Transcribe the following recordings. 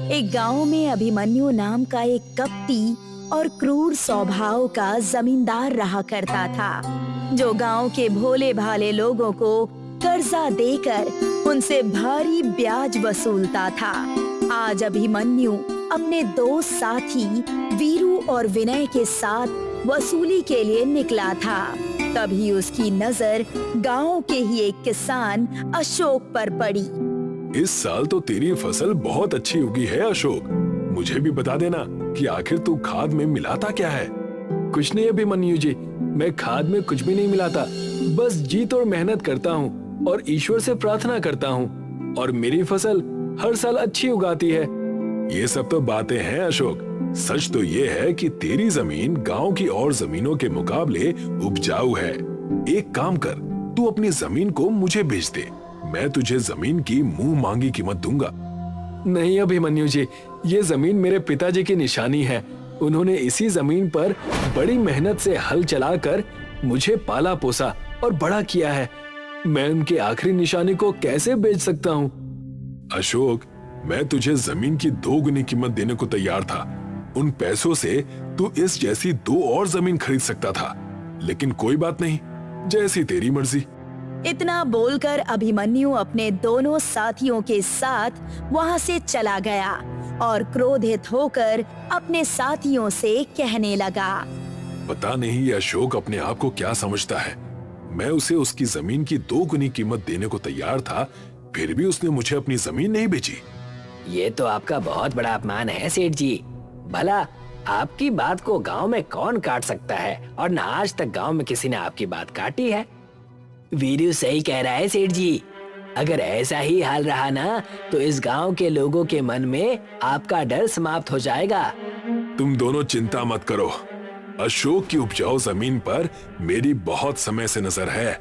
एक गांव में अभिमन्यु नाम का एक कपटी और क्रूर स्वभाव का जमींदार रहा करता था, जो गांव के भोले भाले लोगों को कर्जा देकर उनसे भारी ब्याज वसूलता था। आज अभिमन्यु अपने दो साथी वीरू और विनय के साथ वसूली के लिए निकला था। तभी उसकी नजर गांव के ही एक किसान अशोक पर पड़ी। इस साल तो तेरी फसल बहुत अच्छी उगी है अशोक। मुझे भी बता देना कि आखिर तू खाद में मिलाता क्या है। कुछ नहीं अभिमन्यु जी, मैं खाद में कुछ भी नहीं मिलाता, बस जी तोड़ मेहनत करता हूँ और ईश्वर से प्रार्थना करता हूँ और मेरी फसल हर साल अच्छी उगाती है। ये सब तो बातें हैं अशोक, सच तो ये है कि तेरी जमीन गांव की और जमीनों के मुकाबले उपजाऊ है। एक काम कर, तू अपनी जमीन को मुझे बेच दे, मैं तुझे जमीन की मुंह मांगी कीमत दूंगा। नहीं अभिमन्यु जी, ये जमीन मेरे पिताजी की निशानी है। उन्होंने इसी जमीन पर बड़ी मेहनत से हल चलाकर मुझे पाला पोसा और बड़ा किया है। मैं उनके आखिरी निशानी को कैसे बेच सकता हूँ? अशोक, मैं तुझे जमीन की 2 गुनी कीमत देने को तैयार था। उन पैसों से तू इस जैसी 2 और जमीन खरीद सकता था, लेकिन कोई बात नहीं, जैसी तेरी मर्जी। इतना बोलकर अभिमन्यु अपने दोनों साथियों के साथ वहां से चला गया और क्रोधित होकर अपने साथियों से कहने लगा, पता नहीं ये अशोक अपने आप को क्या समझता है। मैं उसे उसकी जमीन की 2 गुनी कीमत देने को तैयार था, फिर भी उसने मुझे अपनी जमीन नहीं बेची। ये तो आपका बहुत बड़ा अपमान है सेठ जी। भला आपकी बात को गांव में कौन काट सकता है, और न आज तक गांव में किसी ने आपकी बात काटी है। वीरू सही कह रहा है सेठ जी, अगर ऐसा ही हाल रहा ना तो इस गांव के लोगों के मन में आपका डर समाप्त हो जाएगा। तुम दोनों चिंता मत करो, अशोक की उपजाऊ जमीन पर मेरी बहुत समय से नजर है,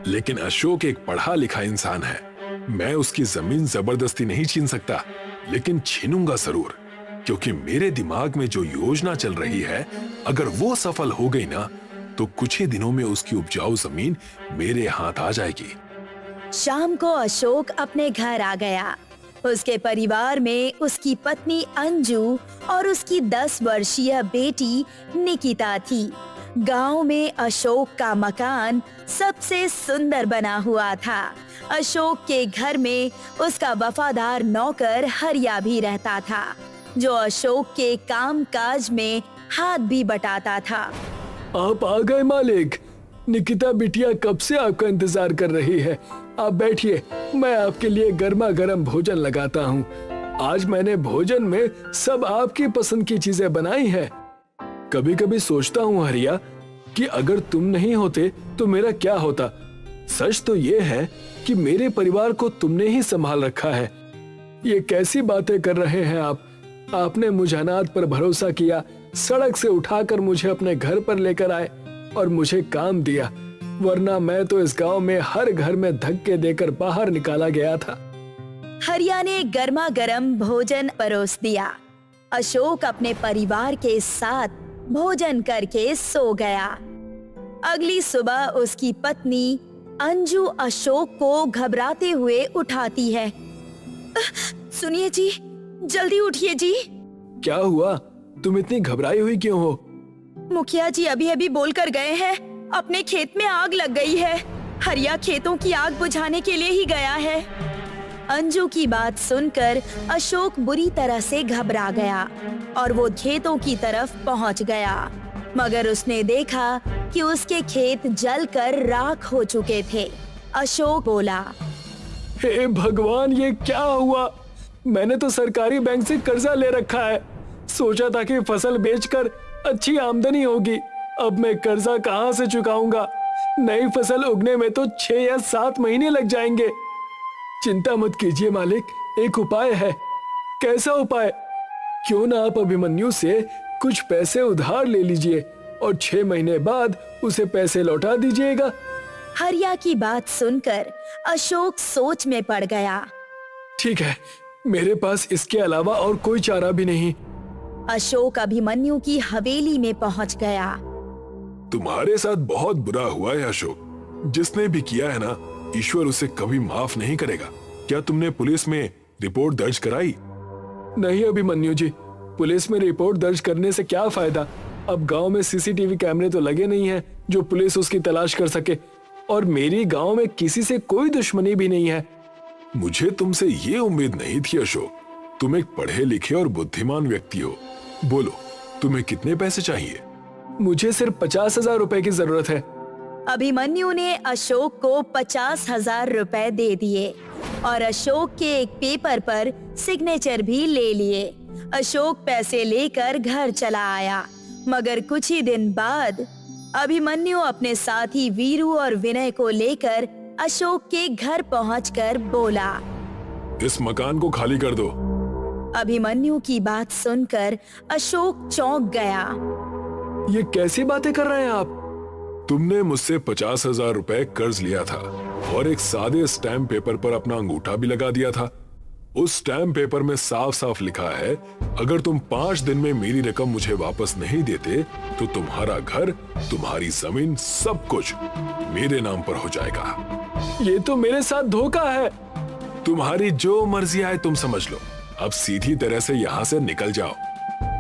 लेकिन अशोक एक पढ़ा लिखा इंसान है। मैं उसकी जमीन जबरदस्ती नहीं छीन सकता, लेकिन छीनूंगा जरूर, क्योंकि मेरे दिमाग में जो योजना चल रही है, अगर वो सफल हो गई ना तो कुछ ही दिनों में उसकी उपजाऊ जमीन मेरे हाथ आ जाएगी। शाम को अशोक अपने घर आ गया। उसके परिवार में उसकी पत्नी अंजू और उसकी 10 वर्षीय बेटी निकिता थी। गांव में अशोक का मकान सबसे सुंदर बना हुआ था। अशोक के घर में उसका वफादार नौकर हरिया भी रहता था, जो अशोक के काम काज में हाथ भी बटाता था। आप आ गए मालिक। निकिता बिटिया कब से आपका इंतजार कर रही है। आप बैठिए, मैं आपके लिए गर्मा गर्म भोजन लगाता हूँ। आज मैंने भोजन में सब आपकी पसंद की चीजें बनाई हैं। कभी कभी सोचता हूँ हरिया कि अगर तुम नहीं होते तो मेरा क्या होता। सच तो ये है कि मेरे परिवार को तुमने ही संभाल रखा है। ये कैसी बातें कर रहे हैं आप। आपने मुझे अनाथ पर भरोसा किया, सड़क से उठाकर मुझे अपने घर पर लेकर आए और मुझे काम दिया, वरना मैं तो इस गांव में हर घर में धक्के देकर बाहर निकाला गया था। हरिया ने गर्मा गर्म भोजन परोस दिया। अशोक अपने परिवार के साथ भोजन करके सो गया। अगली सुबह उसकी पत्नी अंजू अशोक को घबराते हुए उठाती है। सुनिए जी, जल्दी उठिए जी। क्या हुआ? तुम इतनी घबराई हुई क्यों हो? मुखिया जी अभी अभी बोलकर गए हैं, अपने खेत में आग लग गई है। हरिया खेतों की आग बुझाने के लिए ही गया है। अंजू की बात सुनकर अशोक बुरी तरह से घबरा गया और वो खेतों की तरफ पहुंच गया, मगर उसने देखा कि उसके खेत जलकर राख हो चुके थे। अशोक बोला, हे भगवान, ये क्या हुआ? मैंने तो सरकारी बैंक से कर्जा ले रखा है। सोचा था कि फसल बेचकर अच्छी आमदनी होगी। अब मैं कर्जा कहां से चुकाऊंगा? नई फसल उगने में तो 6 या 7 महीने लग जाएंगे। चिंता मत कीजिए मालिक, एक उपाय है। कैसा उपाय? क्यों ना आप अभिमन्यु से कुछ पैसे उधार ले लीजिए और 6 महीने बाद उसे पैसे लौटा दीजिएगा। हरिया की बात सुनकर अशोक सोच में पड़ गया। ठीक है, मेरे पास इसके अलावा और कोई चारा भी नहीं। अशोक अभिमन्यु की हवेली में पहुंच गया। तुम्हारे साथ बहुत बुरा हुआ है अशोक। जिसने भी किया है ना, ईश्वर उसे कभी माफ नहीं करेगा। क्या तुमने पुलिस में रिपोर्ट दर्ज कराई? नहीं अभिमन्यु जी, पुलिस में रिपोर्ट दर्ज करने से क्या फायदा। अब गांव में सीसीटीवी कैमरे तो लगे नहीं हैं जो पुलिस उसकी तलाश कर सके, और मेरी गांव में किसी से कोई दुश्मनी भी नहीं है। मुझे तुमसे ये उम्मीद नहीं थी अशोक। तुम एक पढ़े लिखे और बुद्धिमान व्यक्ति हो। बोलो, तुम्हें कितने पैसे चाहिए? मुझे सिर्फ 50,000 रुपए की जरूरत है। अभिमन्यु ने अशोक को 50,000 रुपए दे दिए और अशोक के एक पेपर पर सिग्नेचर भी ले लिए। अशोक पैसे लेकर घर चला आया, मगर कुछ ही दिन बाद अभिमन्यु अपने साथी वीरू और विनय को लेकर अशोक के घर पहुंचकर बोला, इस मकान को खाली कर दो। अभिमन्यु की बात सुनकर अशोक चौंक गया। ये कैसी बातें कर रहे हैं आप? तुमने मुझसे 50,000 रुपए कर्ज लिया था और एक सादे स्टैम्प पेपर पर अपना अंगूठा भी लगा दिया था। उस स्टैम्प पेपर में साफ साफ लिखा है, अगर तुम 5 दिन में मेरी रकम मुझे वापस नहीं देते तो तुम्हारा घर, तुम्हारी जमीन, सब कुछ मेरे नाम पर हो जाएगा। ये तो मेरे साथ धोखा है। तुम्हारी जो मर्जी आए तुम समझ लो। अब सीधी तरह से यहाँ से निकल जाओ।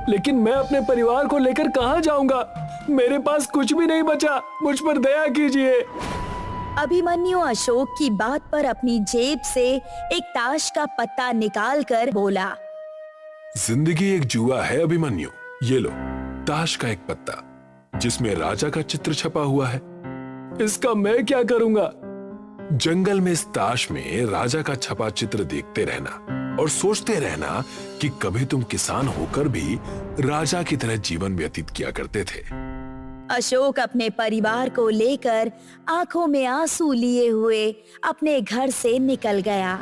लेकिन मैं अपने परिवार को लेकर कहाँ जाऊंगा? मेरे पास कुछ भी नहीं बचा। मुझ पर दया कीजिए। अभिमन्यु अशोक की बात पर अपनी जेब से एक ताश का पत्ता निकालकर बोला, जिंदगी एक जुआ है अभिमन्यु। ये लो, ताश का एक पत्ता जिसमें राजा का चित्र छपा हुआ है। इसका मैं क्या करूंगा? जंगल में इस ताश में राजा का छपा चित्र देखते रहना और सोचते रहना कि कभी तुम किसान होकर भी राजा की तरह जीवन व्यतीत किया करते थे। अशोक अपने परिवार को लेकर आंखों में आंसू लिए हुए अपने घर से निकल गया।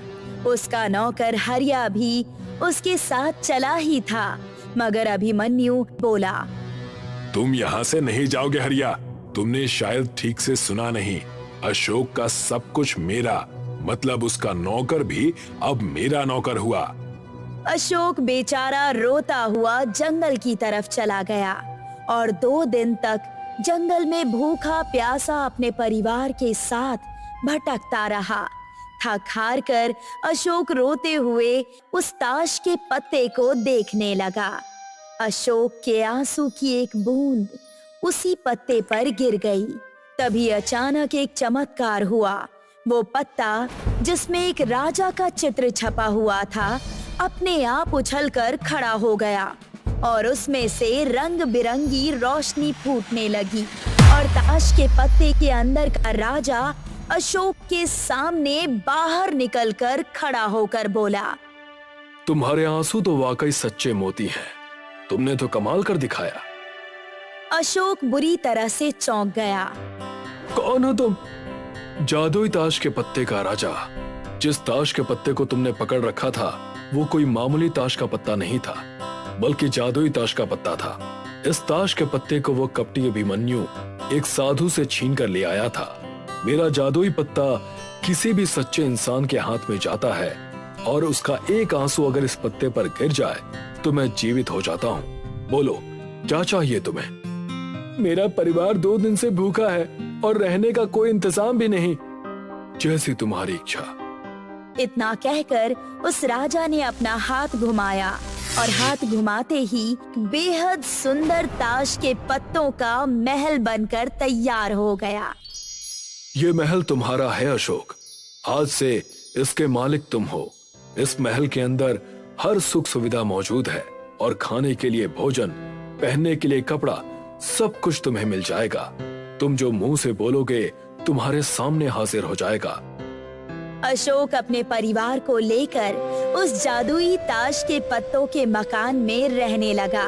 उसका नौकर हरिया भी उसके साथ चला ही था, मगर अभिमन्यु बोला, तुम यहाँ से नहीं जाओगे हरिया। तुमने शायद ठीक से सुना नहीं। अशोक का सब कुछ मेरा, मतलब उसका नौकर भी अब मेरा नौकर हुआ। अशोक बेचारा रोता हुआ जंगल की तरफ चला गया और 2 दिन तक जंगल में भूखा प्यासा अपने परिवार के साथ भटकता रहा। थक हार कर अशोक रोते हुए उस ताश के पत्ते को देखने लगा। अशोक के आंसू की एक बूंद उसी पत्ते पर गिर गई। तभी अचानक एक चमत्कार हुआ। वो पत्ता जिसमें एक राजा का चित्र छपा हुआ था अपने आप उछलकर खड़ा हो गया और उसमें से रंग बिरंगी रोशनी फूटने लगी और ताश के पत्ते के अंदर का राजा अशोक के सामने बाहर निकलकर खड़ा होकर बोला, तुम्हारे आंसू तो वाकई सच्चे मोती हैं। तुमने तो कमाल कर दिखाया। अशोक बुरी तरह से चौंक गया। कौन हो तुम? जादुई ताश के पत्ते का राजा। जिस ताश के पत्ते को तुमने पकड़ रखा था वो कोई मामूली ताश का पत्ता नहीं था, बल्कि जादुई ताश का पत्ता था। इस ताश के पत्ते को वो कपटी अभिमन्यु एक साधु से छीन कर ले आया था। मेरा जादुई पत्ता किसी भी सच्चे इंसान के हाथ में जाता है और उसका एक आंसू अगर इस पत्ते पर गिर जाए तो मैं जीवित हो जाता हूँ। बोलो, क्या चाहिए तुम्हें? मेरा परिवार 2 दिन से भूखा है और रहने का कोई इंतजाम भी नहीं। जैसी तुम्हारी इच्छा। इतना कहकर उस राजा ने अपना हाथ घुमाया और हाथ घुमाते ही बेहद सुंदर ताश के पत्तों का महल बनकर तैयार हो गया। ये महल तुम्हारा है अशोक। आज से इसके मालिक तुम हो। इस महल के अंदर हर सुख सुविधा मौजूद है और खाने के लिए भोजन, पहनने के लिए कपड़ा, सब कुछ तुम्हें मिल जाएगा। तुम जो मुंह से बोलोगे तुम्हारे सामने हाजिर हो जाएगा। अशोक अपने परिवार को लेकर उस जादुई ताश के पत्तों के मकान में रहने लगा।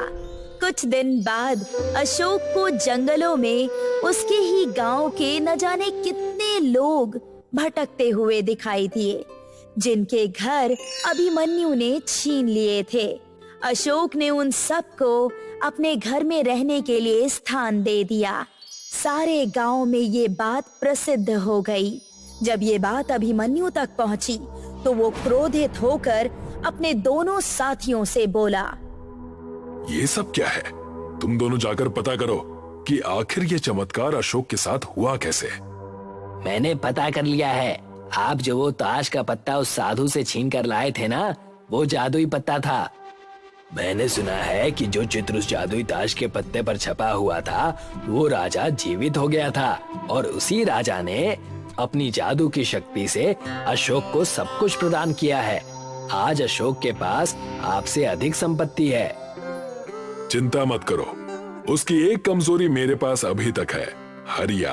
कुछ दिन बाद अशोक को जंगलों में उसके ही गांव के न जाने कितने लोग भटकते हुए दिखाई दिए, जिनके घर अभिमन्यु ने छीन लिए थे। अशोक ने उन सबको अपने घर में रहने के लिए स्थान दे दिया। सारे गांव में ये बात प्रसिद्ध हो गई। जब ये बात अभिमन्यु तक पहुंची तो वो क्रोधित होकर अपने दोनों साथियों से बोला, ये सब क्या है? तुम दोनों जाकर पता करो कि आखिर ये चमत्कार अशोक के साथ हुआ कैसे। मैंने पता कर लिया है। आप जो वो ताश का पत्ता उस साधु से छीन कर लाए थे ना, वो जादुई पत्ता था। मैंने सुना है कि जो चित्र उस जादुई ताश के पत्ते पर छपा हुआ था वो राजा जीवित हो गया था और उसी राजा ने अपनी जादू की शक्ति से अशोक को सब कुछ प्रदान किया है। आज अशोक के पास आपसे अधिक संपत्ति है। चिंता मत करो, उसकी एक कमजोरी मेरे पास अभी तक है, हरिया।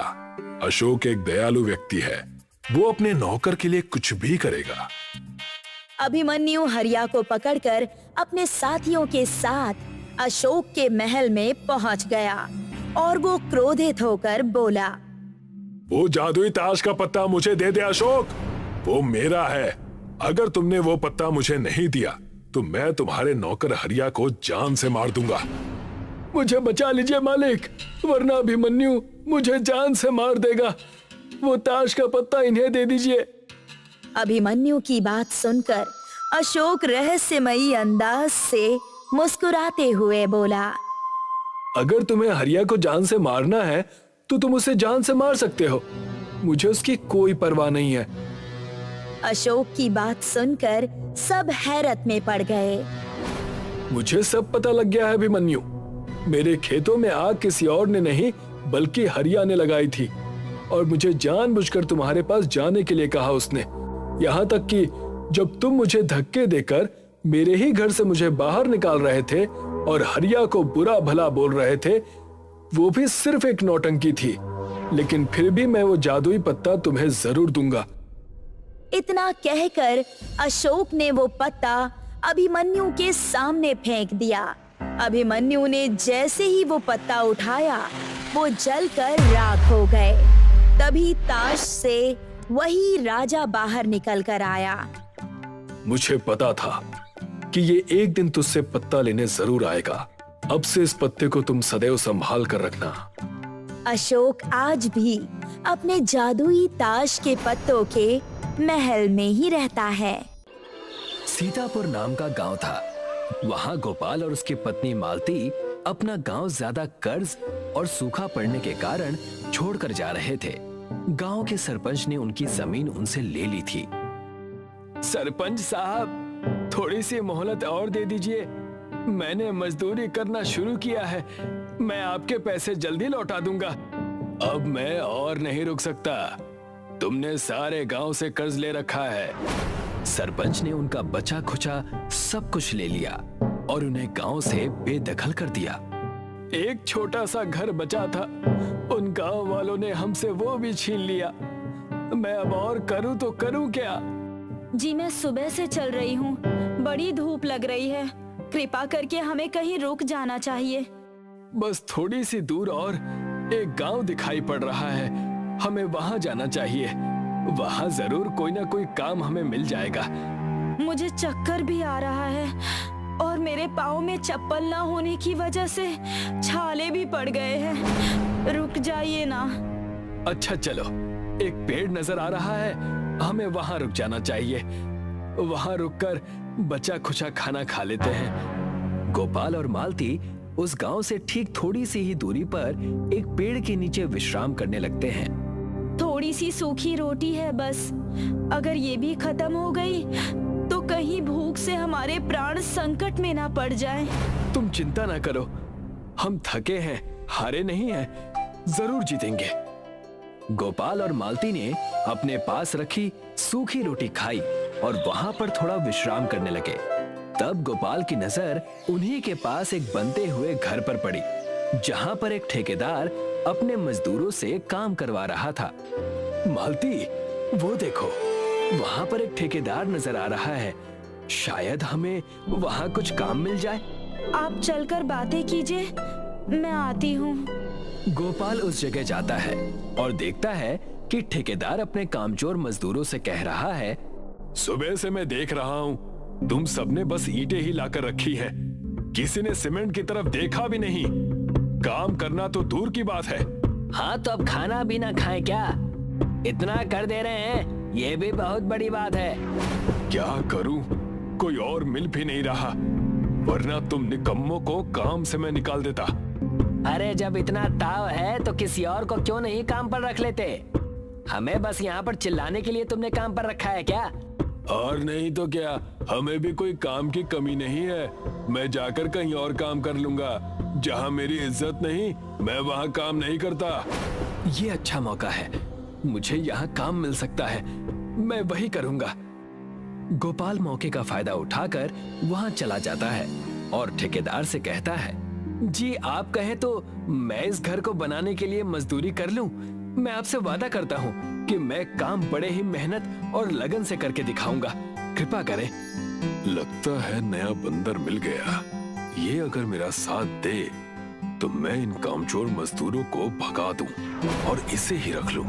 अशोक एक दयालु व्यक्ति है, वो अपने नौकर के लिए कुछ भी करेगा। अभिमन्यु हरिया को पकड़कर अपने साथियों के साथ अशोक के महल में पहुंच गया और वो क्रोधित होकर बोला, वो जादुई ताश का पत्ता मुझे दे दे अशोक, वो मेरा है। अगर तुमने वो पत्ता मुझे नहीं दिया तो मैं तुम्हारे नौकर हरिया को जान से मार दूंगा। मुझे बचा लीजिए मालिक, वरना अभिमन्यु मुझे जान से मार देगा। वो ताश का पत्ता इन्हें दे दीजिए। अभिमन्यु की बात सुनकर अशोक रहस्यमयी अंदाज से मुस्कुराते हुए बोला, अगर तुम्हें हरिया को जान से मारना है तो तुम उसे जान से मार सकते हो, मुझे उसकी कोई परवाह नहीं है। अशोक की बात सुनकर सब हैरत में पड़ गए। मुझे सब पता लग गया है अभिमन्यु, मेरे खेतों में आग किसी और ने नहीं बल्कि हरिया ने लगाई थी और मुझे जानबूझकर तुम्हारे पास जाने के लिए कहा उसने। यहाँ तक कि जब तुम मुझे धक्के देकर मेरे ही घर से मुझे बाहर निकाल रहे थे और हरिया को बुरा भला बोल रहे थे, वो भी सिर्फ एक नौटंकी थी, लेकिन फिर भी मैं वो जादुई पत्ता तुम्हें जरूर दूंगा। इतना कहकर अशोक ने वो पत्ता अभिमन्यु के सामने फेंक दिया। अभिमन्यु ने जैसे ही वो पत्ता उठाया वो जलकर राख हो गए। तभी ताश से वही राजा बाहर निकल कर आया। मुझे पता था कि ये एक दिन तुझसे पत्ता लेने जरूर आएगा। अब से इस पत्ते को तुम सदैव संभाल कर रखना। अशोक आज भी अपने जादुई ताश के पत्तों के महल में ही रहता है। सीतापुर नाम का गांव था। वहां गोपाल और उसकी पत्नी मालती अपना गांव ज्यादा कर्ज और सूखा पड़ने के कारण छोड़कर जा रहे थे। गांव के सरपंच ने उनकी जमीन उनसे ले ली थी। सरपंच साहब, थोड़ी सी मोहलत और दे दीजिए। मैंने मजदूरी करना शुरू किया है, मैं आपके पैसे जल्दी लौटा दूंगा। अब मैं और नहीं रुक सकता, तुमने सारे गांव से कर्ज ले रखा है। सरपंच ने उनका बचा खुचा सब कुछ ले लिया और उन्हें गांव से बेदखल कर दिया। एक छोटा सा घर बचा था, उन गांव वालों ने हमसे वो भी छीन लिया। मैं अब और करूं तो करूं क्या? जी मैं सुबह से चल रही हूँ, बड़ी धूप लग रही है, कृपा करके हमें कहीं रुक जाना चाहिए। बस थोड़ी सी दूर और एक गांव दिखाई पड़ रहा है, हमें वहां जाना चाहिए। वहां जरूर कोई ना कोई काम हमें मिल जाएगा। मुझे चक्कर भी आ रहा है और मेरे पाँव में चप्पल ना होने की वजह से छाले भी पड़ गए हैं। रुक जाइए ना। अच्छा चलो, एक पेड़ नजर आ रहा है, हमें वहां रुक जाना चाहिए। वहां रुककर बचा खुचा खाना खा लेते हैं। गोपाल और मालती उस गांव से ठीक थोड़ी सी ही दूरी पर एक पेड़ के नीचे विश्राम करने लगते हैं। थोड़ी सी सूखी रोटी है बस, अगर ये भी खत्म हो गई तो कहीं भूख से हमारे प्राण संकट में ना पड़ जाएं। तुम चिंता ना करो, हम थके हैं, हारे नहीं हैं, जरूर जीतेंगे। गोपाल और मालती ने अपने पास रखी सूखी रोटी खाई और वहां पर थोड़ा विश्राम करने लगे। तब गोपाल की नजर उन्हीं के पास एक बनते हुए घर पर पड़ी, जहां पर एक ठेकेदार अपने मजदूरों से काम करवा रहा था। मालती, वो देखो, वहां पर एक ठेकेदार नजर आ रहा है, शायद हमें वहां कुछ काम मिल जाए। आप चलकर बातें कीजिए, मैं आती हूँ। गोपाल उस जगह जाता है और देखता है कि ठेकेदार अपने कामचोर मजदूरों से कह रहा है, सुबह से मैं देख रहा हूँ, तुम सबने बस ईंटें ही लाकर रखी हैं, किसी ने सीमेंट की तरफ देखा भी नहीं। काम करना तो दूर की बात है। हाँ तो अब खाना भी ना खाएं क्या? इतना कर दे रहे हैं, ये भी बहुत बड़ी बात है। क्या करूं, कोई और मिल भी नहीं रहा, वरना तुम निकम्मों को काम से मैं निकाल देता। अरे जब इतना ताव है तो किसी और को क्यों नहीं काम पर रख लेते? हमें बस यहाँ पर चिल्लाने के लिए तुमने काम पर रखा है क्या? और नहीं तो क्या, हमें भी कोई काम की कमी नहीं है। मैं जाकर कहीं और काम कर लूंगा। जहाँ मेरी इज्जत नहीं, मैं वहाँ काम नहीं करता। ये अच्छा मौका है, मुझे यहाँ काम मिल सकता है, मैं वही करूंगा। गोपाल मौके का फायदा उठाकर वहाँ चला जाता है और ठेकेदार से कहता है, जी आप कहें तो मैं इस घर को बनाने के लिए मजदूरी कर लूं। मैं आपसे वादा करता हूँ कि मैं काम बड़े ही मेहनत और लगन से करके दिखाऊंगा, कृपा करें। लगता है नया बंदर मिल गया। ये अगर मेरा साथ दे तो मैं इन कामचोर मजदूरों को भगा दूं और इसे ही रख लूं।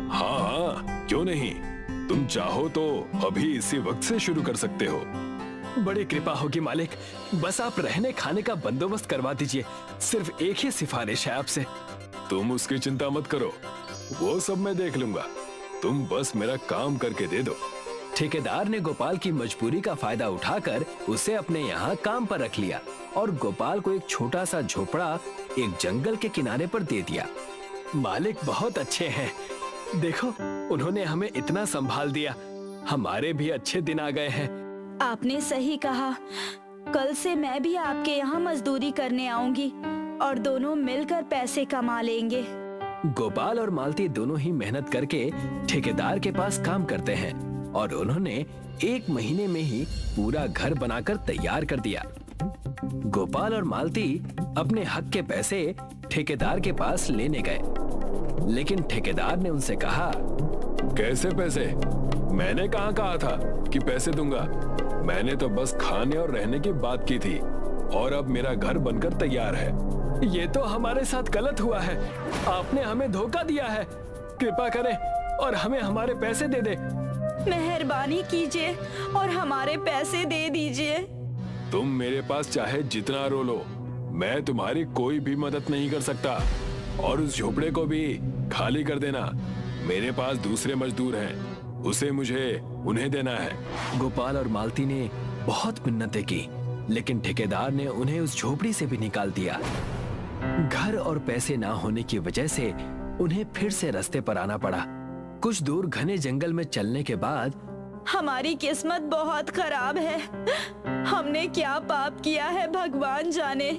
हाँ हाँ, क्यों नहीं, तुम चाहो तो अभी इसी वक्त से शुरू कर सकते हो। बड़ी कृपा होगी मालिक, बस आप रहने खाने का बंदोबस्त करवा दीजिए। सिर्फ एक ही सिफारिश है आपसे। तुम उसकी चिंता मत करो, वो सब मैं देख लूंगा। तुम बस मेरा काम करके दे दो। ठेकेदार ने गोपाल की मजबूरी का फायदा उठाकर उसे अपने यहाँ काम पर रख लिया और गोपाल को एक छोटा सा झोपड़ा एक जंगल के किनारे पर दे दिया। मालिक बहुत अच्छे हैं, देखो उन्होंने हमें इतना संभाल दिया। हमारे भी अच्छे दिन आ गए हैं। आपने सही कहा, कल से मैं भी आपके यहाँ मजदूरी करने आऊंगी और दोनों मिलकर पैसे कमा लेंगे। गोपाल और मालती दोनों ही मेहनत करके ठेकेदार के पास काम करते हैं और उन्होंने 1 महीने में ही पूरा घर बनाकर तैयार कर दिया। गोपाल और मालती अपने हक के पैसे ठेकेदार के पास लेने गए, लेकिन ठेकेदार ने उनसे कहा, कैसे पैसे? मैंने कहाँ कहा था कि पैसे दूंगा? मैंने तो बस खाने और रहने की बात की थी और अब मेरा घर बनकर तैयार है। ये तो हमारे साथ गलत हुआ है, आपने हमें धोखा दिया है। कृपा करें और हमें हमारे पैसे दे दे। मेहरबानी कीजिए और हमारे पैसे दे दीजिए। तुम मेरे पास चाहे जितना रो लो, मैं तुम्हारी कोई भी मदद नहीं कर सकता। और उस झोपड़े को भी खाली कर देना। मेरे पास दूसरे मजदूर हैं, उसे मुझे उन्हें देना है। गोपाल और मालती ने बहुत मिन्नतें की, लेकिन ठेकेदार ने उन्हें उस झोपड़ी से भी निकाल दिया। घर और पैसे ना होने की वजह से उन्हें फिर से रास्ते पर आना पड़ा। कुछ दूर घने जंगल में चलने के बाद, हमारी किस्मत बहुत खराब है। हमने क्या पाप किया है भगवान जाने,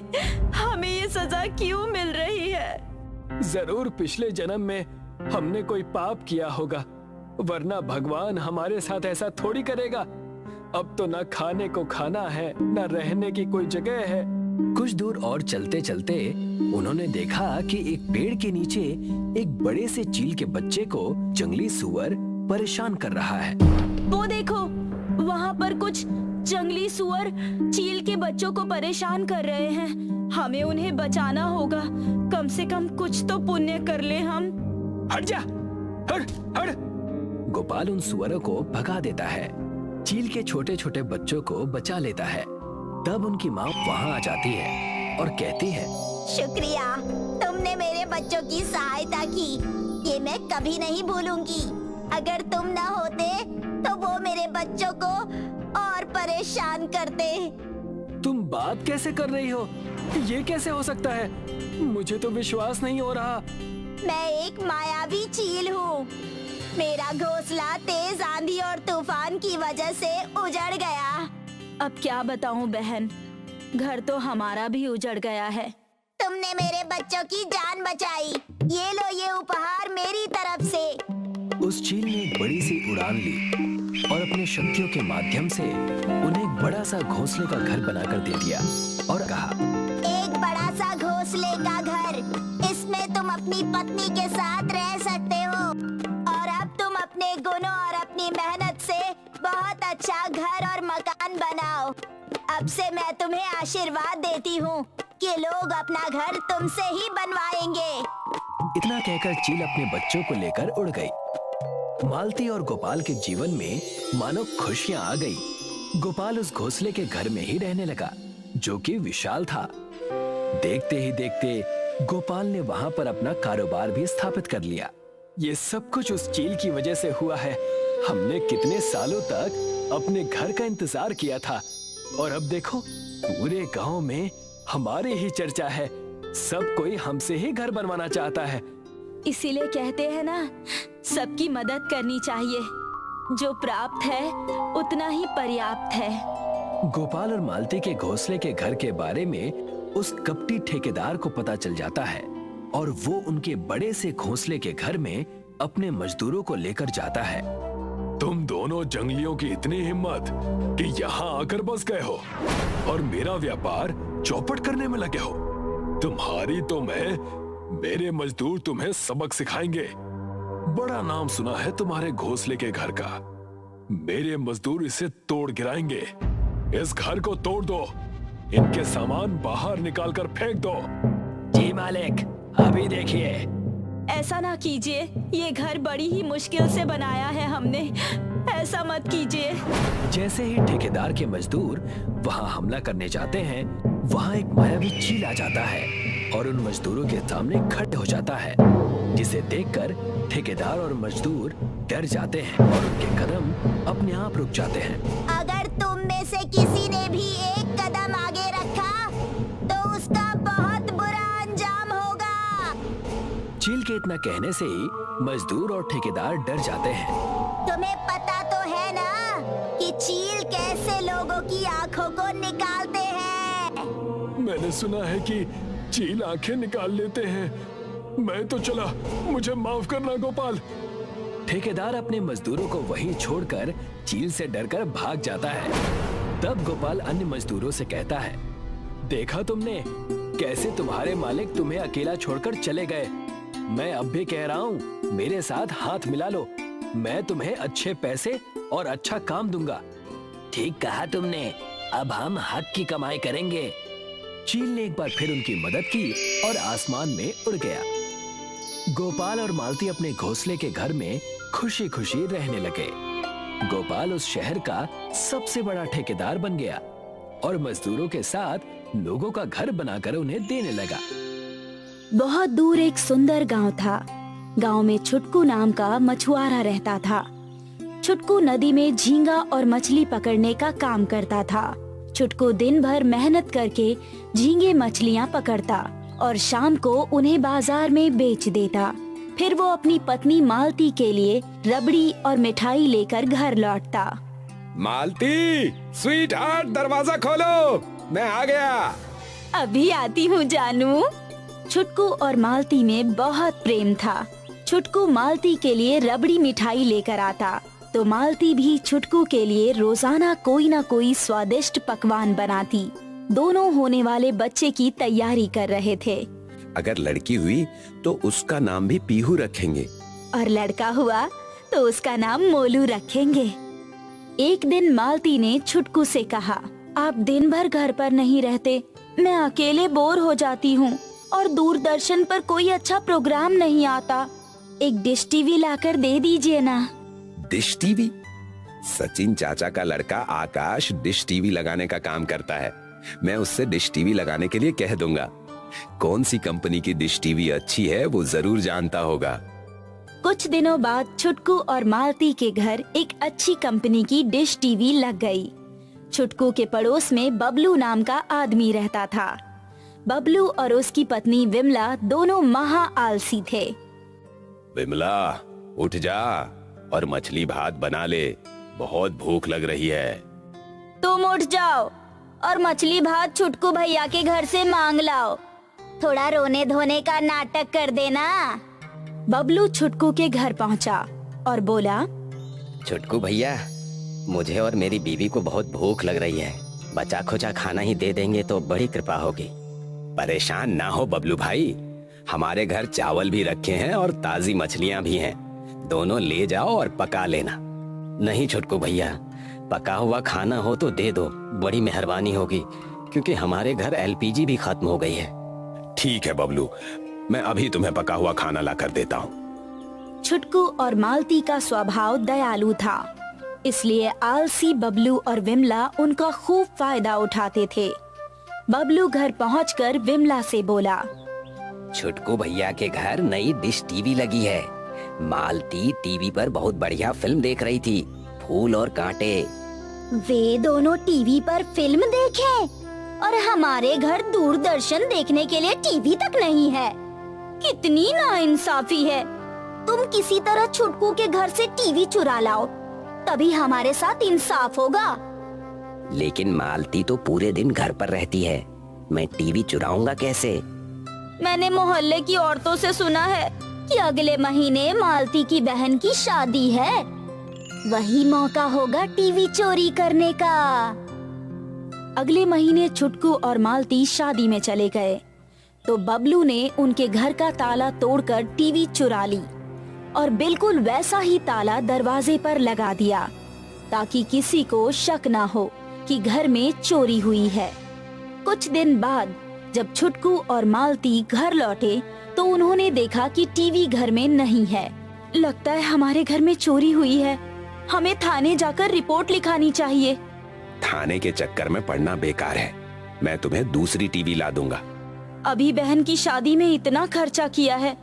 हमें ये सजा क्यों मिल रही है। जरूर पिछले जन्म में हमने कोई पाप किया होगा, वरना भगवान हमारे साथ ऐसा थोड़ी करेगा। अब तो ना खाने को खाना है, ना रहने की कोई जगह है। कुछ दूर और चलते चलते उन्होंने देखा कि एक पेड़ के नीचे एक बड़े से चील के बच्चे को जंगली सुअर परेशान कर रहा है। वो देखो, वहाँ पर कुछ जंगली सुअर चील के बच्चों को परेशान कर रहे हैं। हमें उन्हें बचाना होगा, कम से कम कुछ तो पुण्य कर ले हम। हट जा, हट हट। गोपाल उन सुअरों को भगा देता है, चील के छोटे छोटे बच्चों को बचा लेता है। तब उनकी माँ वहाँ आ जाती है और कहती है, शुक्रिया, तुमने मेरे बच्चों की सहायता की, ये मैं कभी नहीं भूलूंगी। अगर तुम ना होते तो वो मेरे बच्चों को और परेशान करते। तुम बात कैसे कर रही हो? ये कैसे हो सकता है? मुझे तो विश्वास नहीं हो रहा। मैं एक मायावी चील हूँ। मेरा घोंसला तेज आंधी और तूफान की वजह से उजड़ गया। अब क्या बताऊं बहन, घर तो हमारा भी उजड़ गया है। तुमने मेरे बच्चों की जान बचाई, ये लो ये उपहार मेरी तरफ से। उस चील ने एक बड़ी सी उड़ान ली और अपने शक्तियों के माध्यम से उन्हें एक बड़ा सा घोंसले का घर बनाकर दे दिया और कहा, एक बड़ा सा घोंसले का घर, इसमें तुम अपनी पत्नी के साथ रह सकते हो और अब तुम अपने गुणों और अपनी मेहनत से बहुत अच्छा घर और मकान बनाओ। अब से मैं तुम्हें आशीर्वाद देती हूँ कि लोग अपना घर तुमसे ही बनवाएंगे। इतना कहकर चील अपने बच्चों को लेकर उड़ गई। मालती और गोपाल के जीवन में मानो खुशियां आ गई। गोपाल उस घोंसले के घर में ही रहने लगा, जो कि विशाल था। देखते ही देखते गोपाल ने वहां पर अपना कारोबार भी स्थापित कर लिया। ये सब कुछ उस चील की वजह से हुआ है। हमने कितने सालों तक अपने घर का इंतजार किया था और अब देखो, पूरे गांव में हमारी ही चर्चा है। सब कोई हमसे ही घर बनवाना चाहता है। इसीलिए कहते हैं ना, सबकी मदद करनी चाहिए। जो प्राप्त है उतना ही पर्याप्त है। गोपाल और मालती के घोंसले के घर के बारे में उस कपटी ठेकेदार को पता चल जाता है और वो उनके बड़े से घोंसले के घर में अपने मजदूरों को लेकर जाता है। तुम दोनों जंगलियों की इतनी हिम्मत कि यहाँ आकर बस गए हो और मेरा व्यापार चौपट करने में लगे हो। तुम्हारी तो मेरे मजदूर तुम्हें सबक सिखाएंगे। बड़ा नाम सुना है तुम्हारे घोंसले के घर का। मेरे मजदूर इसे तोड़ गिराएंगे। इस घर को तोड़ दो, इनके सामान बाहर निकालकर फेंक दो। जी मालिक, अभी देखिए। ऐसा ना कीजिए, ये घर बड़ी ही मुश्किल से बनाया है हमने, ऐसा मत कीजिए। जैसे ही ठेकेदार के मजदूर वहां हमला करने जाते हैं, वहां एक मायावी चील आ जाता है और उन मजदूरों के सामने खड़े हो जाता है, जिसे देखकर ठेकेदार और मजदूर डर जाते हैं और उनके कदम अपने आप रुक जाते हैं। अगर तुम में से किसी ने भी एक कदम आगे रखा तो उसका बहुत बुरा अंजाम होगा। चील के इतना कहने से ही मजदूर और ठेकेदार डर जाते हैं। तुम्हें पता तो है ना कि चील कैसे लोगों की आंखों को निकालते हैं। मैंने सुना है कि चील आंखें निकाल लेते हैं। मैं तो चला, मुझे माफ करना गोपाल। ठेकेदार अपने मजदूरों को वहीं छोड़कर चील से डरकर भाग जाता है। तब गोपाल अन्य मजदूरों से कहता है, देखा तुमने कैसे तुम्हारे मालिक तुम्हें अकेला छोड़कर चले गए। मैं अब भी कह रहा हूँ, मेरे साथ हाथ मिला लो, मैं तुम्हें अच्छे पैसे और अच्छा काम दूंगा। ठीक कहा तुमने, अब हम हक की कमाई करेंगे। चील ने एक बार फिर उनकी मदद की और आसमान में उड़ गया। गोपाल और मालती अपने घोंसले के घर में खुशी खुशी रहने लगे। गोपाल उस शहर का सबसे बड़ा ठेकेदार बन गया और मजदूरों के साथ लोगों का घर बनाकर उन्हें देने लगा। बहुत दूर एक सुंदर गांव था। गांव में छुटकू नाम का मछुआरा रहता था। छुटकू नदी में झींगा और मछली पकड़ने का काम करता था। छुटकू दिन भर मेहनत करके झींगे मछलियां पकड़ता और शाम को उन्हें बाजार में बेच देता। फिर वो अपनी पत्नी मालती के लिए रबड़ी और मिठाई लेकर घर लौटता। मालती, स्वीट हार्ट, दरवाजा खोलो, मैं आ गया। अभी आती हूँ जानू। छुटकू और मालती में बहुत प्रेम था। छुटकू मालती के लिए रबड़ी मिठाई लेकर आता तो मालती भी छुटकू के लिए रोजाना कोई न कोई स्वादिष्ट पकवान बनाती। दोनों होने वाले बच्चे की तैयारी कर रहे थे। अगर लड़की हुई तो उसका नाम भी पीहू रखेंगे और लड़का हुआ तो उसका नाम मोलू रखेंगे। एक दिन मालती ने छुटकू से कहा, आप दिन भर घर पर नहीं रहते, मैं अकेले बोर हो जाती हूँ और दूरदर्शन पर कोई अच्छा प्रोग्राम नहीं आता। एक डिश टीवी लाकर दे दीजिए ना। Dish TV? सचिन चाचा का लड़का आकाश डिश टीवी लगाने का काम करता है। मैं उससे डिश टीवी लगाने के लिए कह दूंगा। कौन सी कंपनी की डिश टीवी अच्छी है वो जरूर जानता होगा। कुछ दिनों बाद छुटकू और मालती के घर एक अच्छी कंपनी की डिश टीवी लग गई। छुटकू के पड़ोस में बबलू नाम का आदमी रहता था। बबलू और उसकी पत्नी विमला दोनों महा आलसी थे। विमला, उठ जा और मछली भात बना ले, बहुत भूख लग रही है। तुम उठ जाओ और मछली भात छुटकू भैया के घर से मांग लाओ। थोड़ा रोने धोने का नाटक कर देना। बबलू छुटकू के घर पहुंचा और बोला, छुटकू भैया, मुझे और मेरी बीवी को बहुत भूख लग रही है। बचा खुचा खाना ही दे देंगे तो बड़ी कृपा होगी। परेशान ना हो बबलू भाई, हमारे घर चावल भी रखे हैं और ताजी मछलियां भी हैं। दोनों ले जाओ और पका लेना। नहीं छुटकू भैया, पका हुआ खाना हो तो दे दो, बड़ी मेहरबानी होगी, क्योंकि हमारे घर एलपीजी भी खत्म हो गई है। ठीक है बबलू, मैं अभी तुम्हें पका हुआ खाना ला कर देता हूँ। छुटकू और मालती का स्वभाव दयालु था, इसलिए आलसी बबलू और विमला उनका खूब फायदा उठाते थे। बबलू घर पहुंचकर विमला से बोला, छुटकू भैया के घर नई डिश टीवी लगी है। मालती टीवी पर बहुत बढ़िया फिल्म देख रही थी, फूल और कांटे। वे दोनों टीवी पर फिल्म देखें और हमारे घर दूरदर्शन देखने के लिए टीवी तक नहीं है। कितनी नाइंसाफी है। तुम किसी तरह छुटकू के घर से टीवी चुरा लाओ तभी हमारे साथ इंसाफ होगा। लेकिन मालती तो पूरे दिन घर पर रहती है, मैं टीवी चुराऊंगा कैसे? मैंने मोहल्ले की औरतों से सुना है कि अगले महीने मालती की बहन की शादी है। वही मौका होगा टीवी चोरी करने का। अगले महीने छुटकू और मालती शादी में चले गए तो बबलू ने उनके घर का ताला तोड़कर टीवी चुरा ली और बिल्कुल वैसा ही ताला दरवाजे पर लगा दिया ताकि किसी को शक ना हो कि घर में चोरी हुई है। कुछ दिन बाद जब छुटकू और मालती घर लौटे तो उन्होंने देखा कि टीवी घर में नहीं है। लगता है हमारे घर में चोरी हुई है, हमें थाने जाकर रिपोर्ट लिखानी चाहिए। थाने के चक्कर में पड़ना बेकार है, मैं तुम्हें दूसरी टीवी ला दूंगा। अभी बहन की शादी में इतना खर्चा किया है,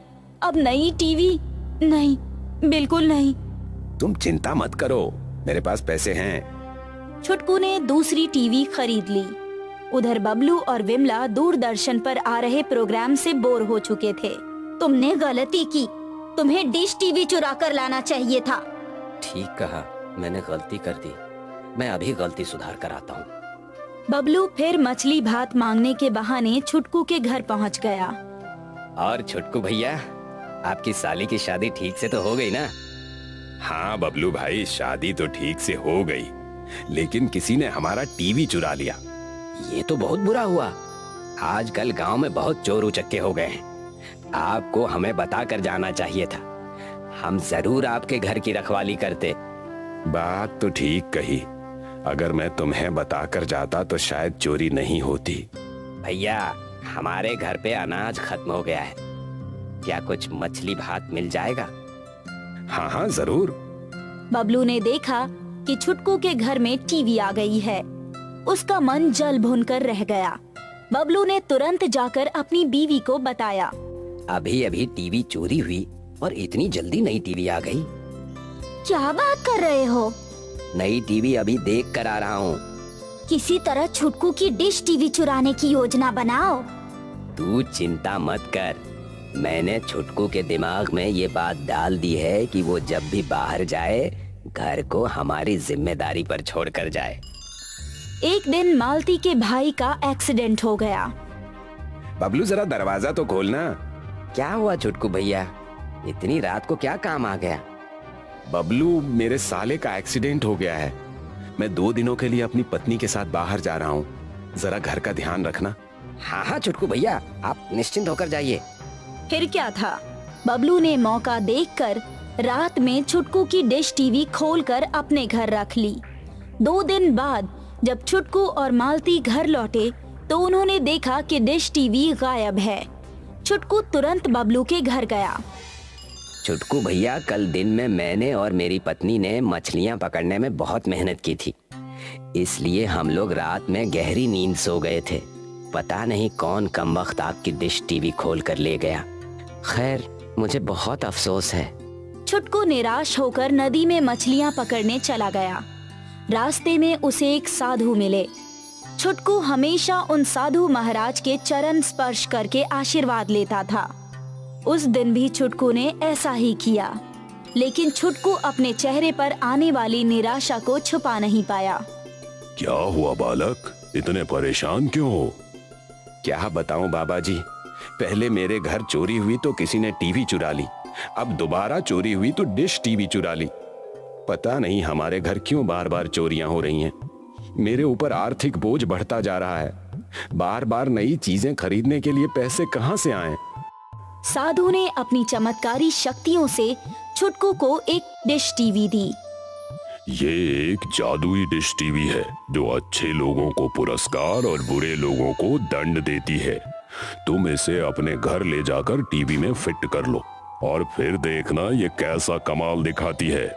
अब नई टीवी? नहीं, बिल्कुल नहीं। तुम चिंता मत करो, मेरे पास पैसे हैं। छुटकू ने दूसरी टीवी खरीद ली। उधर बबलू और विमला दूरदर्शन पर आ रहे प्रोग्राम से बोर हो चुके थे। तुमने गलती की, तुम्हें डिश टीवी चुरा कर लाना चाहिए था। ठीक कहा, मैंने गलती कर दी, मैं अभी गलती सुधार कर आता हूँ। बबलू फिर मछली भात मांगने के बहाने छुटकू के घर पहुंच गया। और छुटकू भैया, आपकी साली की शादी ठीक से तो हो गई ना? हाँ बबलू भाई, शादी तो ठीक से हो गई, लेकिन किसी ने हमारा टीवी चुरा लिया। ये तो बहुत बुरा हुआ। आजकल गांव में बहुत चोर उचक्के हो गए हैं। आपको हमें बता कर जाना चाहिए था, हम जरूर आपके घर की रखवाली करते। बात तो ठीक कही, अगर मैं तुम्हें बताकर जाता तो शायद चोरी नहीं होती। भैया, हमारे घर पे अनाज खत्म हो गया है, क्या कुछ मछली भात मिल जाएगा? हाँ हाँ जरूर। बबलू ने देखा कि छुटकू के घर में टीवी आ गई है। उसका मन जल भुनकर रह गया। बबलू ने तुरंत जाकर अपनी बीवी को बताया। अभी अभी टीवी चोरी हुई और इतनी जल्दी नई टीवी आ गई। क्या बात कर रहे हो? नई टीवी अभी देख कर आ रहा हूँ। किसी तरह छुटकू की डिश टीवी चुराने की योजना बनाओ। तू चिंता मत कर, मैंने छुटकू के दिमाग में ये बात डाल दी है कि वो जब भी बाहर जाए घर को हमारी जिम्मेदारी पर छोड़कर जाए। एक दिन मालती के भाई का एक्सीडेंट हो गया। बबलू जरा दरवाजा तो खोलना। क्या हुआ छुटकू भैया, इतनी रात को क्या काम आ गया? बबलू, मेरे साले का एक्सीडेंट हो गया है, मैं 2 दिनों के लिए अपनी पत्नी के साथ बाहर जा रहा हूँ, जरा घर का ध्यान रखना। हाँ हाँ छुटकू भैया, आप निश्चिंत होकर जाइए। फिर क्या था, बबलू ने मौका देखकर रात में छुटकू की डिश टीवी खोलकर अपने घर रख ली। 2 दिन बाद जब छुटकू और मालती घर लौटे तो उन्होंने देखा कि डिश टीवी गायब है। छुटकू तुरंत बबलू के घर गया। छुटकू भैया, कल दिन में मैंने और मेरी पत्नी ने मछलियां पकड़ने में बहुत मेहनत की थी, इसलिए हम लोग रात में गहरी नींद सो गए थे। पता नहीं कौन कमबख्त आपकी डिश टीवी खोल कर ले गया। खैर, मुझे बहुत अफसोस है। छुटकू निराश होकर नदी में मछलियां पकड़ने चला गया। रास्ते में उसे एक साधु मिले। छुटकू हमेशा उन साधु महाराज के चरण स्पर्श करके आशीर्वाद लेता था। उस दिन भी छुटकू ने ऐसा ही किया, लेकिन छुटकू अपने चेहरे पर आने वाली निराशा को छुपा नहीं पाया। क्या हुआ बालक, इतने परेशान क्यों हो? क्या बताऊं बाबा जी, पहले मेरे घर चोरी हुई तो किसी ने टीवी चुरा ली, अब दोबारा चोरी हुई तो डिश टीवी चुरा ली। पता नहीं हमारे घर क्यों बार बार चोरियां हो रही हैं। मेरे ऊपर आर्थिक बोझ बढ़ता जा रहा है, बार बार नई चीजें खरीदने के लिए पैसे कहां से आएं? साधु ने अपनी चमत्कारी शक्तियों से छुटकू को एक डिश टीवी दी। ये एक जादुई डिश टीवी है जो अच्छे लोगों को पुरस्कार और बुरे लोगों को दंड देती है। तुम इसे अपने घर ले जाकर टीवी में फिट कर लो और फिर देखना ये कैसा कमाल दिखाती है।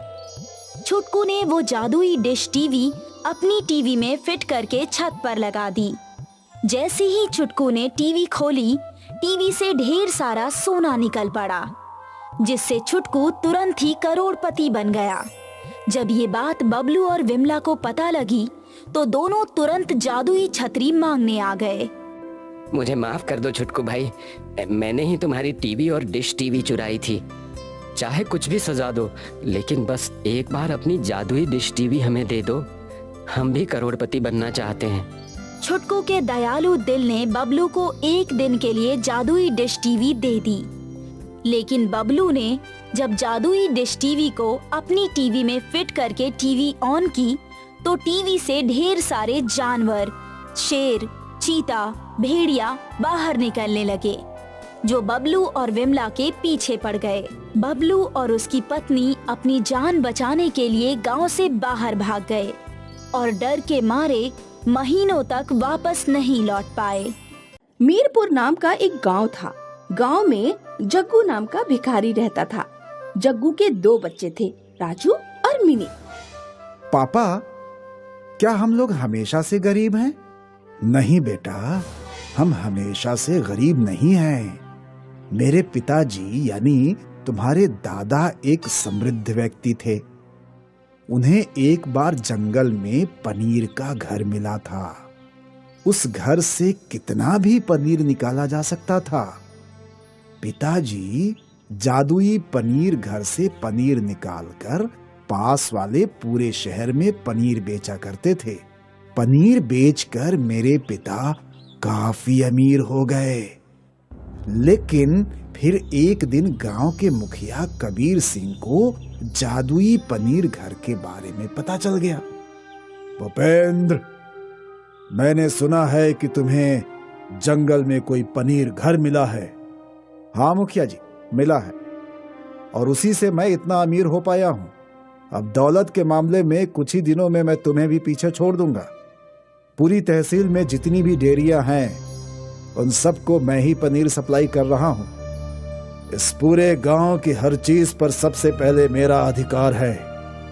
छुटकू ने वो जादुई डिश टीवी अपनी टीवी में फिट करके छत पर लगा दी। जैसे ही छुटकू ने टीवी खोली, टीवी से ढेर सारा सोना निकल पड़ा, जिससे छुटकू तुरंत ही करोड़पति बन गया। जब ये बात बबलू और विमला को पता लगी तो दोनों तुरंत जादुई छतरी मांगने आ गए। मुझे माफ कर दो छुटकू भाई, मैंने ही तुम्हारी टीवी और डिश टीवी चुराई थी। चाहे कुछ भी सजा दो, लेकिन बस एक बार अपनी जादुई डिश टीवी हमें दे दो। हम भी करोड़पति बनना चाहते हैं। छुटकू के दयालु दिल ने बबलू को एक दिन के लिए जादुई डिश टीवी दे दी। लेकिन बबलू ने जब जादुई डिश टीवी को अपनी टीवी में फिट करके टीवी ऑन की तो टीवी से ढेर सारे जानवर, शेर, चीता, भेड़िया बाहर निकलने लगे, जो बबलू और विमला के पीछे पड़ गए। बबलू और उसकी पत्नी अपनी जान बचाने के लिए गांव से बाहर भाग गए और डर के मारे महीनों तक वापस नहीं लौट पाए। मीरपुर नाम का एक गांव था। गांव में जग्गू नाम का भिखारी रहता था। जग्गू के 2 बच्चे थे, राजू और मिनी। पापा, क्या हम लोग हमेशा से गरीब हैं? नहीं बेटा, हम हमेशा से गरीब नहीं हैं। मेरे पिताजी यानी तुम्हारे दादा एक समृद्ध व्यक्ति थे। उन्हें एक बार जंगल में पनीर का घर मिला था। उस घर से कितना भी पनीर निकाला जा सकता था। पिताजी जादुई पनीर घर से पनीर निकालकर पास वाले पूरे शहर में पनीर बेचा करते थे। पनीर बेचकर मेरे पिता काफी अमीर हो गए। लेकिन फिर एक दिन गांव के मुखिया कबीर सिंह को जादुई पनीर घर के बारे में पता चल गया। भूपेंद्र, मैंने सुना है कि तुम्हें जंगल में कोई पनीर घर मिला है। हाँ मुखिया जी, मिला है, और उसी से मैं इतना अमीर हो पाया हूं। अब दौलत के मामले में कुछ ही दिनों में मैं तुम्हें भी पीछे छोड़ दूंगा। पूरी तहसील में जितनी भी डेयरियां हैं उन सबको मैं ही पनीर सप्लाई कर रहा हूं। इस पूरे गांव की हर चीज पर सबसे पहले मेरा अधिकार है।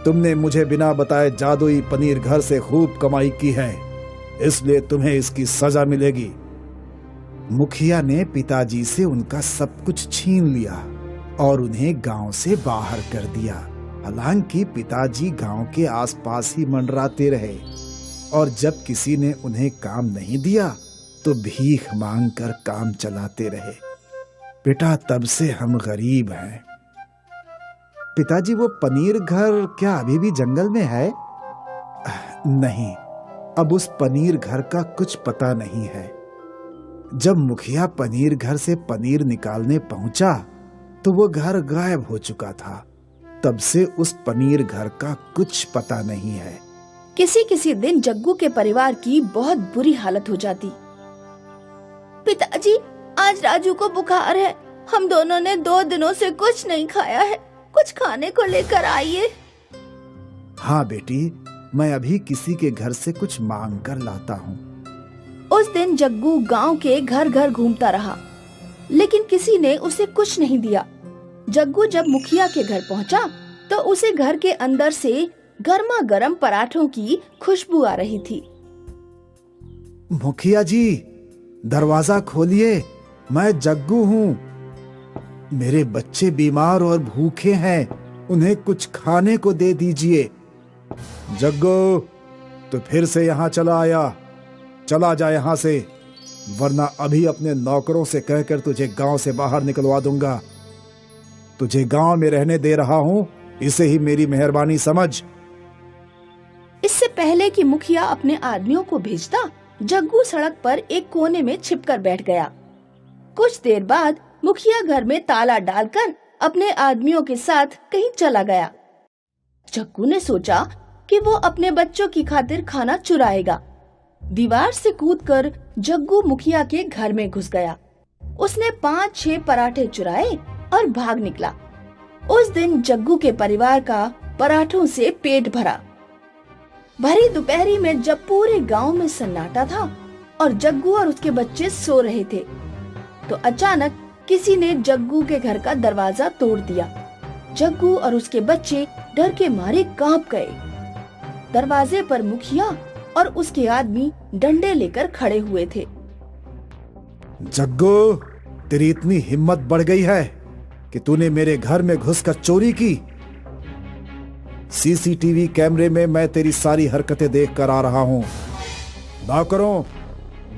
तुमने मुझे बिना बताए जादुई पनीर घर से खूब कमाई की है, इसलिए तुम्हें इसकी सजा मिलेगी। मुखिया ने पिताजी से उनका सब कुछ छीन लिया और उन्हें गांव से बाहर कर दिया। हालांकि पिताजी गांव के आसपास ही मंडराते रहे और जब किसी ने उन्हें काम नहीं दिया तो भीख मांगकर काम चलाते रहे। बेटा, तब से हम गरीब हैं। पिताजी, वो पनीर घर क्या अभी भी जंगल में है? नहीं, अब उस पनीर घर का कुछ पता नहीं है। जब मुखिया पनीर घर से पनीर निकालने पहुंचा तो वो घर गायब हो चुका था। तब से उस पनीर घर का कुछ पता नहीं है। किसी किसी दिन जग्गू के परिवार की बहुत बुरी हालत हो जाती। पिताजी, आज राजू को बुखार है। हम दोनों ने 2 दिनों से कुछ नहीं खाया है। कुछ खाने को लेकर आइए। हाँ बेटी, मैं अभी किसी के घर से कुछ मांग कर लाता हूँ। उस दिन जग्गू गांव के घर घर घूमता रहा, लेकिन किसी ने उसे कुछ नहीं दिया। जग्गू जब मुखिया के घर पहुंचा तो उसे घर के अंदर से गर्मा गर्म पराठों की खुशबू आ रही थी। मुखिया जी, दरवाजा खोलिए, मैं जग्गू हूँ। मेरे बच्चे बीमार और भूखे हैं, उन्हें कुछ खाने को दे दीजिए। जग्गू, तो फिर से यहाँ चला आया। चला जा यहाँ से, वरना अभी अपने नौकरों से कहकर तुझे गांव से बाहर निकलवा दूंगा। तुझे गांव में रहने दे रहा हूँ, इसे ही मेरी मेहरबानी समझ। इससे पहले कि मुखिया अपने आदमियों को भेजता, जग्गू सड़क पर एक कोने में छिपकर बैठ गया। कुछ देर बाद मुखिया घर में ताला डालकर अपने आदमियों के साथ कहीं चला गया। जग्गू ने सोचा कि वो अपने बच्चों की खातिर खाना चुराएगा। दीवार से कूदकर जग्गू मुखिया के घर में घुस गया। उसने 5-6 पराठे चुराए और भाग निकला। उस दिन जग्गू के परिवार का पराठों से पेट भरा। भरी दोपहरी में जब पूरे गांव में सन्नाटा था और जग्गू और उसके बच्चे सो रहे थे, तो अचानक किसी ने जग्गू के घर का दरवाजा तोड़ दिया। जग्गू और उसके बच्चे डर के मारे कांप गए। दरवाजे पर मुखिया और उसके आदमी डंडे लेकर खड़े हुए थे। जग्गू, तेरी इतनी हिम्मत बढ़ गई है कि तूने मेरे घर में घुसकर चोरी की। सीसीटीवी कैमरे में मैं तेरी सारी हरकतें देख कर आ रहा हूं। नौकरों,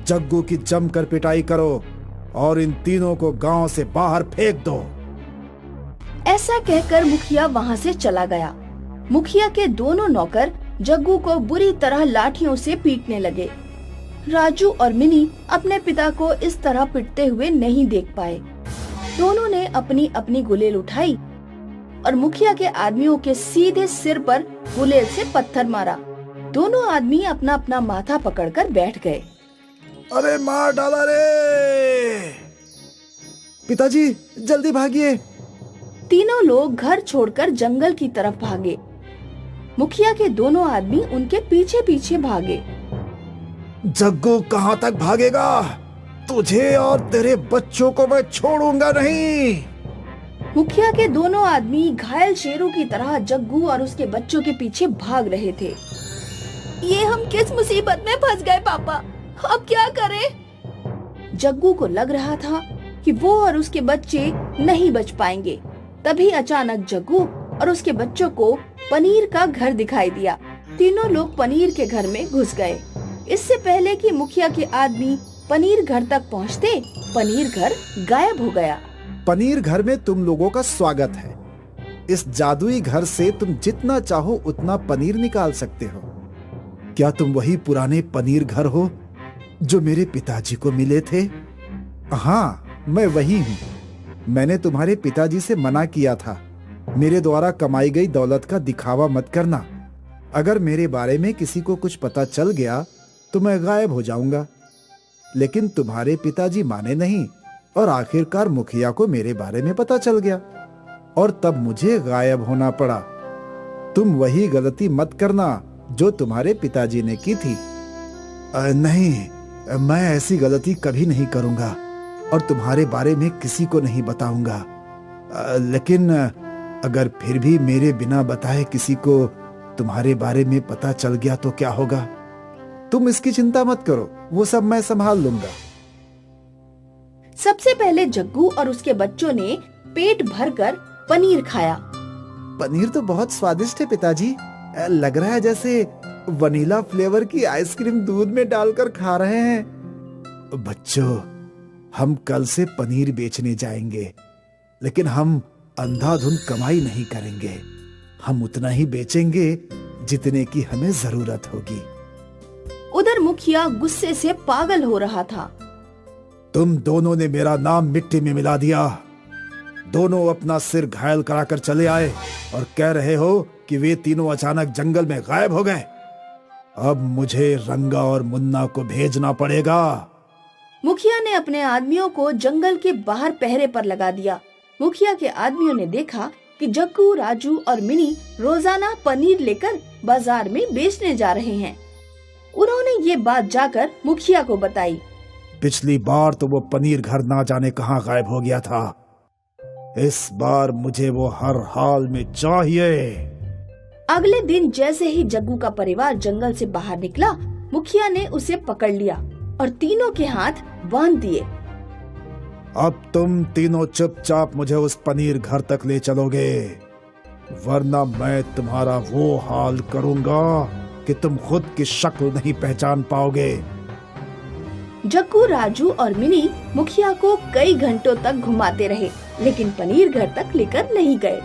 जग्गू की जमकर पिटाई करो और इन तीनों को गांव से बाहर फेंक दो। ऐसा कहकर मुखिया वहाँ से चला गया। मुखिया के दोनों नौकर जग्गू को बुरी तरह लाठियों से पीटने लगे। राजू और मिनी अपने पिता को इस तरह पिटते हुए नहीं देख पाए। दोनों ने अपनी अपनी गुलेल उठाई और मुखिया के आदमियों के सीधे सिर पर गुलेल से पत्थर मारा। दोनों आदमी अपना अपना माथा पकड़कर बैठ गए। अरे मार डाला रे! पिताजी जल्दी भागिए! तीनों लोग घर छोड़कर जंगल की तरफ भागे। मुखिया के दोनों आदमी उनके पीछे पीछे भागे। जग्गू कहाँ तक भागेगा? तुझे और तेरे बच्चों को मैं छोड़ूंगा नहीं। मुखिया के दोनों आदमी घायल शेरों की तरह जग्गू और उसके बच्चों के पीछे भाग रहे थे। ये हम किस मुसीबत में फंस गए पापा, अब क्या करें? जग्गू को लग रहा था कि वो और उसके बच्चे नहीं बच पाएंगे। तभी अचानक जग्गू और उसके बच्चों को पनीर का घर दिखाई दिया। तीनों लोग पनीर के घर में घुस गए। इससे पहले कि मुखिया के आदमी पनीर घर तक पहुँचते, पनीर घर गायब हो गया। पनीर घर में तुम लोगों का स्वागत है। इस जादुई घर से तुम जितना चाहो उतना पनीर निकाल सकते हो। क्या तुम वही पुराने पनीर घर हो जो मेरे पिताजी को मिले थे? हाँ, मैं वही हूँ। मैंने तुम्हारे पिताजी से मना किया था, मेरे द्वारा कमाई गई दौलत का दिखावा मत करना। अगर मेरे बारे में किसी को कुछ पता चल गया तो मैं गायब हो जाऊंगा। लेकिन तुम्हारे पिताजी माने नहीं और आखिरकार मुखिया को मेरे बारे में पता चल गया और तब मुझे गायब होना पड़ा। तुम वही गलती मत करना जो तुम्हारे पिताजी ने की थी। नहीं, मैं ऐसी गलती कभी नहीं करूंगा और तुम्हारे बारे में किसी को नहीं बताऊंगा। लेकिन अगर फिर भी मेरे बिना बताए किसी को तुम्हारे बारे में पता चल गया तो क्या होगा? तुम इसकी चिंता मत करो, वो सब मैं संभाल लूंगा। सबसे पहले जग्गू और उसके बच्चों ने पेट भरकर पनीर खाया। पनीर तो बहुत स्वादिष्ट है पिताजी। लग रहा है जैसे वनीला फ्लेवर की आइसक्रीम दूध में डालकर खा रहे हैं। बच्चों, हम कल से पनीर बेचने जाएंगे, लेकिन हम अंधाधुंध कमाई नहीं करेंगे। हम उतना ही बेचेंगे जितने की हमें जरूरत होगी। उधर मुखिया गुस्से से पागल हो रहा था। तुम दोनों ने मेरा नाम मिट्टी में मिला दिया। दोनों अपना सिर घायल कराकर चले आए और कह रहे हो कि वे तीनों अचानक जंगल में गायब हो गए। अब मुझे रंगा और मुन्ना को भेजना पड़ेगा। मुखिया ने अपने आदमियों को जंगल के बाहर पहरे पर लगा दिया। मुखिया के आदमियों ने देखा कि जग्गू, राजू और मिनी रोजाना पनीर लेकर बाजार में बेचने जा रहे हैं। उन्होंने ये बात जाकर मुखिया को बताई। पिछली बार तो वो पनीर घर ना जाने कहाँ गायब हो गया था। इस बार मुझे वो हर हाल में चाहिए। अगले दिन जैसे ही जग्गू का परिवार जंगल से बाहर निकला, मुखिया ने उसे पकड़ लिया और तीनों के हाथ बांध दिए। अब तुम तीनों चुपचाप मुझे उस पनीर घर तक ले चलोगे, वरना मैं तुम्हारा वो हाल करूंगा कि तुम खुद की शक्ल नहीं पहचान पाओगे। जग्गू, राजू और मिनी मुखिया को कई घंटों तक घुमाते रहे, लेकिन पनीर घर तक लेकर नहीं गए।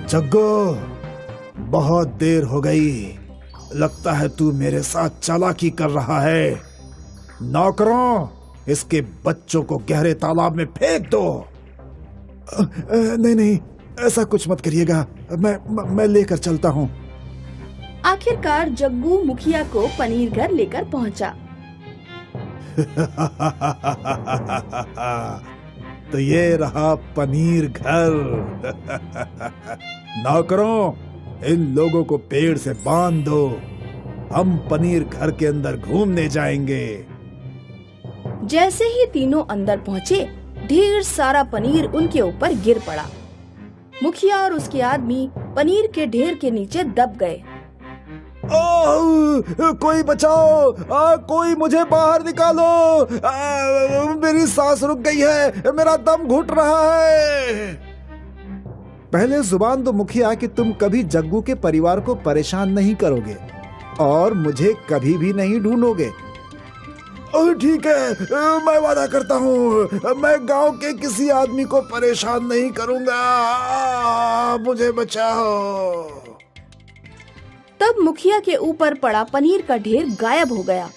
जग्गू, बहुत देर हो गई। लगता है तू मेरे साथ चालाकी कर रहा है। नौकरों, इसके बच्चों को गहरे तालाब में फेंक दो। नहीं, ऐसा कुछ मत करिएगा। मैं लेकर चलता हूँ। आखिरकार जग्गू मुखिया को पनीर घर लेकर पहुँचा। तो ये रहा पनीर घर। नौकरों, इन लोगों को पेड़ से बांध दो। हम पनीर घर के अंदर घूमने जाएंगे। जैसे ही तीनों अंदर पहुँचे, ढेर सारा पनीर उनके ऊपर गिर पड़ा। मुखिया और उसके आदमी पनीर के ढेर के नीचे दब गए। कोई बचाओ! कोई मुझे बाहर निकालो! मेरी सांस रुक गई है, मेरा दम घुट रहा है। पहले जुबान दो मुखिया कि तुम कभी जग्गू के परिवार को परेशान नहीं करोगे और मुझे कभी भी नहीं ढूंढोगे। ठीक है, मैं वादा करता हूँ मैं गांव के किसी आदमी को परेशान नहीं करूंगा। मुझे बचाओ। तब मुखिया के ऊपर पड़ा पनीर का ढेर गायब हो गया।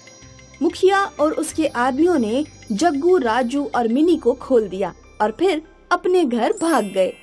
मुखिया और उसके आदमियों ने जग्गू, राजू और मिनी को खोल दिया और फिर अपने घर भाग गए।